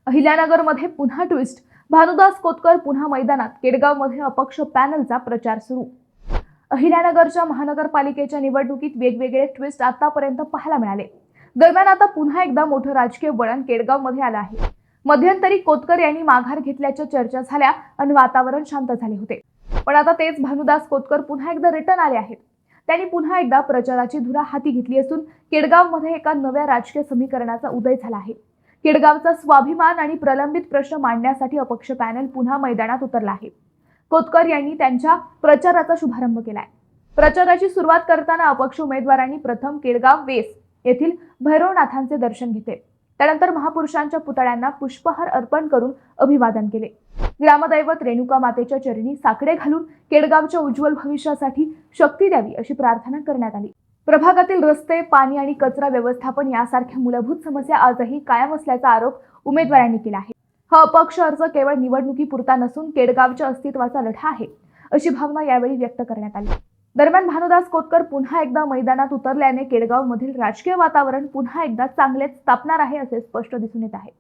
अहिल्यानगरमध्ये पुन्हा ट्विस्ट. भानुदास कोतकर पुन्हा मैदानात. केडगावमध्ये अपक्ष पॅनलचा प्रचार सुरू. अहिल्यानगरच्या महानगरपालिकेच्या निवडणुकीत वेगवेगळे ट्विस्ट आतापर्यंत पाहायला मिळाले. दरम्यान आता पुन्हा एकदा मोठं राजकीय वळण केडगावमध्ये आलं आहे. मध्यंतरी कोतकर यांनी माघार घेतल्याच्या चर्चा झाल्या आणि वातावरण शांत झाले होते. पण आता तेच भानुदास कोतकर पुन्हा एकदा रिटर्न आले आहेत. त्यांनी पुन्हा एकदा प्रचाराची धुरा हाती घेतली असून केडगावमध्ये एका नव्या राजकीय समीकरणाचा उदय झाला आहे. केडगावचा स्वाभिमान आणि प्रलंबित प्रश्न मांडण्यासाठी अपक्ष पॅनल पुन्हा मैदानात उतरला आहे. कोतकर यांनी त्यांच्या प्रचाराचा शुभारंभ केलाय. प्रचाराची सुरुवात करताना अपक्ष उमेदवारांनी प्रथम केडगाव वेस येथील भैरवनाथांचे दर्शन घेतले. त्यानंतर महापुरुषांच्या पुतळ्यांना पुष्पहार अर्पण करून अभिवादन केले. ग्रामदैवत रेणुका मातेच्या चरणी साकडे घालून केडगावच्या उज्ज्वल भविष्यासाठी शक्ती द्यावी अशी प्रार्थना करण्यात आली. प्रभागातील रस्ते, पाणी आणि कचरा व्यवस्थापन यासारख्या मूलभूत समस्या आजही कायम असल्याचा आरोप उमेदवारांनी केला आहे. हा अपक्ष अर्ज केवळ निवडणुकीपुरता नसून केडगावच्या अस्तित्वाचा लढा आहे अशी भावना यावेळी व्यक्त करण्यात आली. दरम्यान भानुदास कोतकर पुन्हा एकदा मैदानात उतरल्याने केडगावमधील राजकीय वातावरण पुन्हा एकदा चांगलेच तापणार आहे असे स्पष्ट दिसून येत आहे.